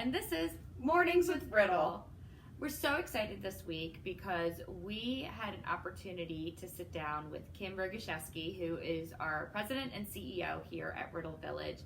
and this is Mornings with Riddle. We're so excited this week because we had an opportunity to sit down with Kim Roguszewski, who is our president and CEO here at Riddle Village.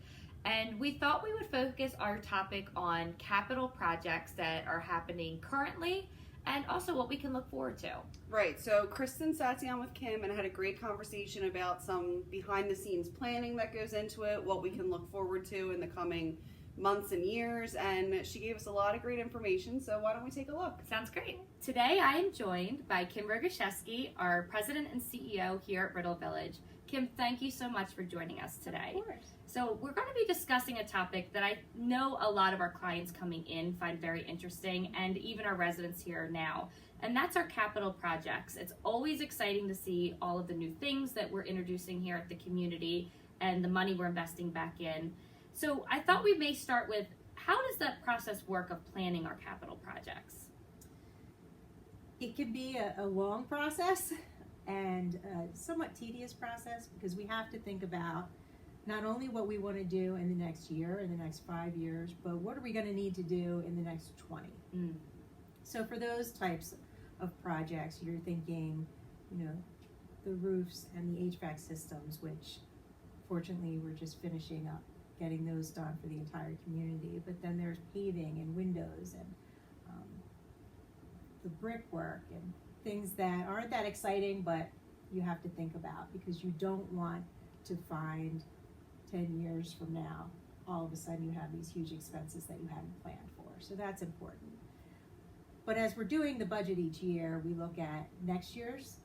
And we thought we would focus our topic on capital projects that are happening currently and also what we can look forward to. Right, so Kristen sat down with Kim and had a great conversation about some behind the scenes planning that goes into it, what we can look forward to in the coming months and years, and she gave us a lot of great information, so why don't we take a look? Sounds great. Today I am joined by Kim Roguszewski, our president and CEO here at Riddle Village. Kim, thank you so much for joining us today. Of course. So we're going to be discussing a topic that I know a lot of our clients coming in find very interesting, and even our residents here now, and that's our capital projects. It's always exciting to see all of the new things that we're introducing here at the community and the money we're investing back in. So I thought we may start with, how does that process work of planning our capital projects? It can be a long process and a somewhat tedious process because we have to think about not only what we want to do in the next year, in the next 5 years, but what are we going to need to do in the next 20. So for those types of projects, you're thinking, the roofs and the HVAC systems, which fortunately we're just finishing up getting those done for the entire community. But then there's paving and windows and the brickwork and things that aren't that exciting, but you have to think about because you don't want to find 10 years from now, all of a sudden you have these huge expenses that you hadn't planned for. So that's important. But as we're doing the budget each year, we look at next year's,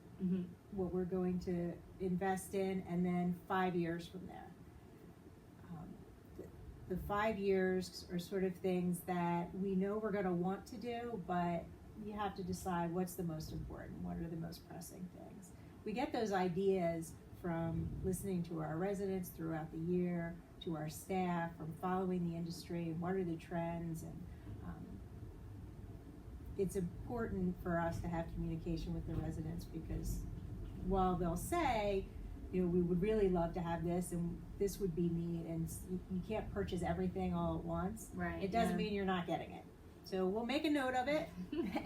what we're going to invest in, and then 5 years from there. The 5 years are sort of things that we know we're going to want to do, but you have to decide what's the most important, what are the most pressing things. We get those ideas from listening to our residents throughout the year, to our staff, from following the industry, and what are the trends. And it's important for us to have communication with the residents because while they'll say, we would really love to have this and this would be neat, and you can't purchase everything all at once. Right. It doesn't mean you're not getting it. So we'll make a note of it,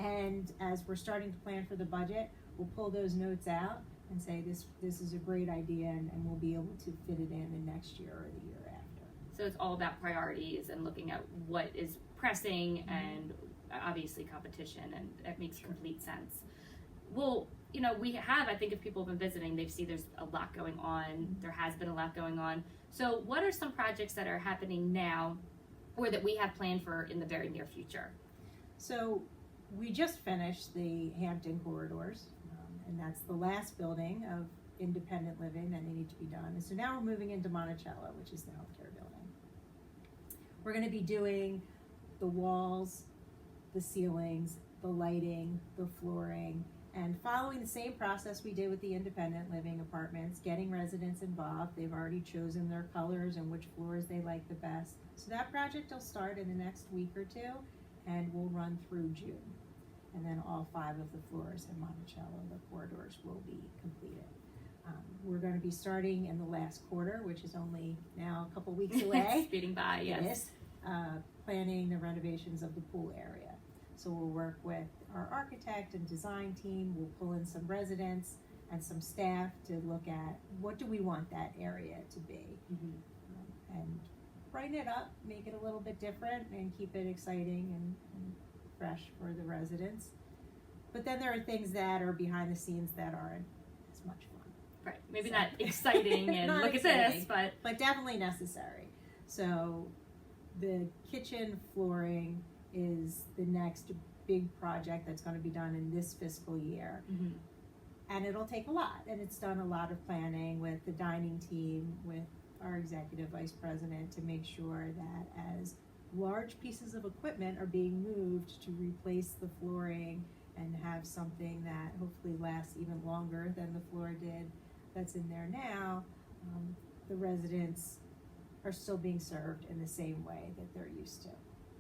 and as we're starting to plan for the budget, we'll pull those notes out and say this is a great idea, and we'll be able to fit it in the next year or the year after. So it's all about priorities and looking at what is pressing and obviously competition, and it makes complete sense. Well, we have, I think if people have been visiting, they've seen there's a lot going on. There has been a lot going on. So what are some projects that are happening now or that we have planned for in the very near future? So we just finished the Hampton corridors, and that's the last building of independent living that needed to be done. And so now we're moving into Monticello, which is the healthcare building. We're going to be doing the walls, the ceilings, the lighting, the flooring, and following the same process we did with the independent living apartments, getting residents involved. They've already chosen their colors and which floors they like the best. So that project will start in the next week or two, and will run through June. And then all 5 of the floors in Monticello, the corridors, will be completed. We're going to be starting in the last quarter, which is only now a couple weeks away. Speeding by, yes. It is, planning the renovations of the pool area. So we'll work with our architect and design team. We'll pull in some residents and some staff to look at what do we want that area to be. And brighten it up, make it a little bit different, and keep it exciting and fresh for the residents. But then there are things that are behind the scenes that aren't as much fun. Right, maybe not exciting and Not look exciting, at this, but definitely necessary. So the kitchen flooring is the next big project that's going to be done in this fiscal year. And it'll take a lot, and it's done a lot of planning with the dining team, with our executive vice president, to make sure that as large pieces of equipment are being moved to replace the flooring and have something that hopefully lasts even longer than the floor did that's in there now, the residents are still being served in the same way that they're used to.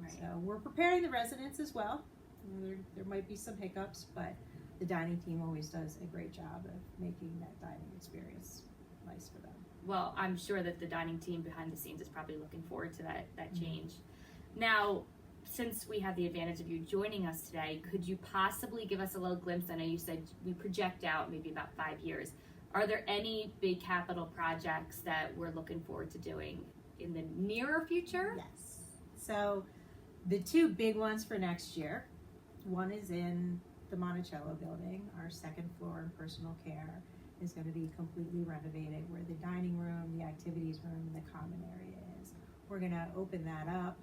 Right. So we're preparing the residents as well. There might be some hiccups, but the dining team always does a great job of making that dining experience nice for them. Well, I'm sure that the dining team behind the scenes is probably looking forward to that change. Now, since we have the advantage of you joining us today, could you possibly give us a little glimpse? I know you said we project out maybe about 5 years. Are there any big capital projects that we're looking forward to doing in the nearer future? Yes. So the two big ones for next year, one is in the Monticello building. Our second floor in personal care is going to be completely renovated, where the dining room, the activities room, and the common area is. We're going to open that up,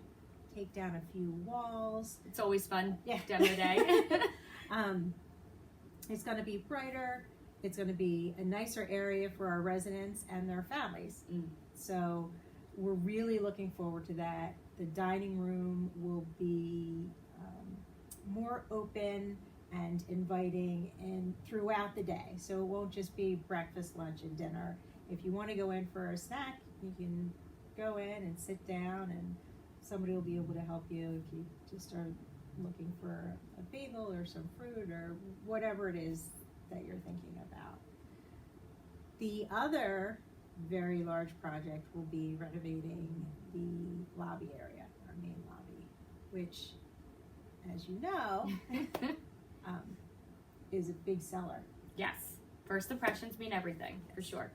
take down a few walls. It's always fun, Yeah. demo day. It's going to be brighter. It's going to be a nicer area for our residents and their families. So we're really looking forward to that. The dining room will be more open and inviting and throughout the day. So it won't just be breakfast, lunch, and dinner. If you want to go in for a snack, you can go in and sit down, and somebody will be able to help you if you just are looking for a bagel or some fruit or whatever it is that you're thinking about. The other very large project will be renovating the lobby area, our main lobby, which, as you know, is a big seller. Yes, first impressions mean everything, for sure.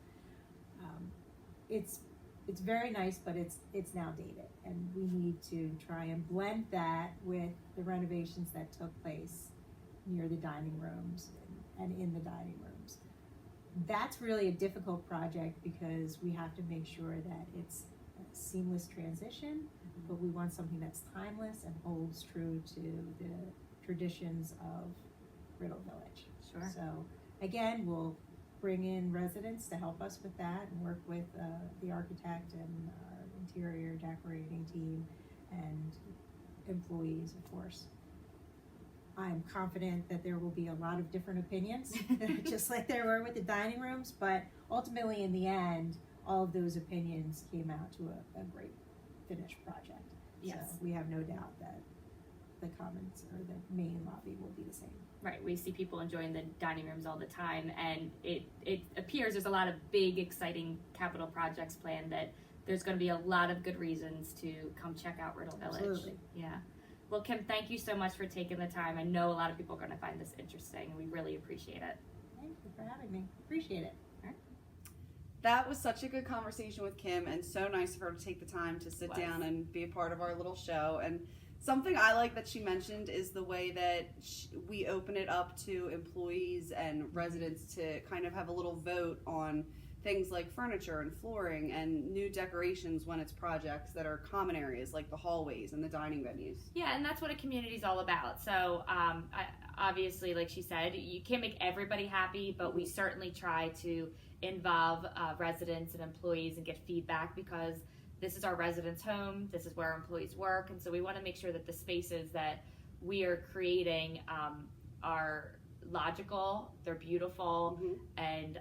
It's very nice, but it's now dated, and we need to try and blend that with the renovations that took place near the dining rooms and in the dining rooms. That's really a difficult project because we have to make sure that it's a seamless transition, but we want something that's timeless and holds true to the traditions of Riddle Village. Sure. So again, we'll bring in residents to help us with that and work with the architect and our interior decorating team and employees, of course. I'm confident that there will be a lot of different opinions, just like there were with the dining rooms, but ultimately in the end, all of those opinions came out to a great finished project. Yes. So we have no doubt that the commons or the main lobby will be the same. Right, we see people enjoying the dining rooms all the time, and it appears there's a lot of big, exciting capital projects planned that there's going to be a lot of good reasons to come check out Riddle Village. Absolutely. Yeah. Well, Kim, thank you so much for taking the time. I know a lot of people are going to find this interesting, and we really appreciate it. Thank you for having me. Appreciate it. That was such a good conversation with Kim, and so nice of her to take the time to sit down and be a part of our little show. And something I like that she mentioned is the way that we open it up to employees and residents to kind of have a little vote on things like furniture and flooring and new decorations when it's projects that are common areas like the hallways and the dining venues. Yeah, and that's what a community is all about. So obviously, like she said, you can't make everybody happy, but we certainly try to involve residents and employees and get feedback, because this is our residents' home, this is where our employees work, and so we want to make sure that the spaces that we are creating are logical, they're beautiful, and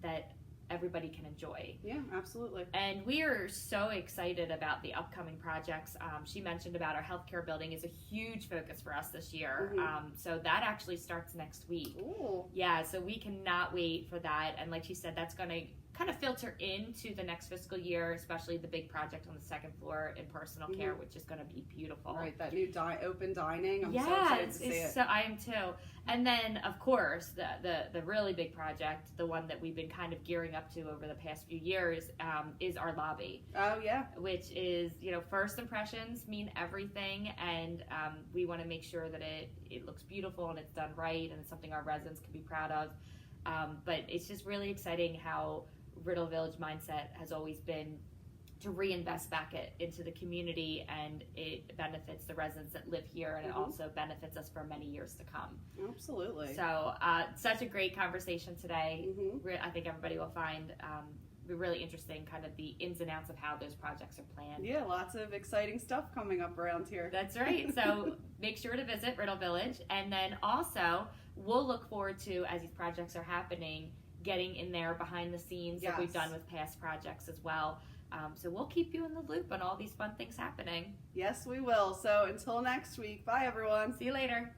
that everybody can enjoy. Yeah, absolutely. And we are so excited about the upcoming projects. She mentioned about our healthcare building is a huge focus for us this year. So that actually starts next week. Ooh. Yeah, so we cannot wait for that. And like she said, that's going to kind of filter into the next fiscal year, especially the big project on the second floor in personal care, which is going to be beautiful. Right, that new open dining. I'm so excited to see it. So I am too. And then, of course, the really big project, the one that we've been kind of gearing up to over the past few years, is our lobby. Oh, yeah. Which is, first impressions mean everything, and we want to make sure that it looks beautiful and it's done right, and it's something our residents can be proud of. But it's just really exciting how Riddle Village mindset has always been to reinvest back into the community, and it benefits the residents that live here, and it also benefits us for many years to come. Absolutely. So such a great conversation today. I think everybody will find really interesting, kind of the ins and outs of how those projects are planned. Yeah, lots of exciting stuff coming up around here. That's right. So make sure to visit Riddle Village, and then also we'll look forward to, as these projects are happening, getting in there behind the scenes like we've done with past projects as well. So we'll keep you in the loop on all these fun things happening. Yes, we will. So until next week, bye everyone. See you later.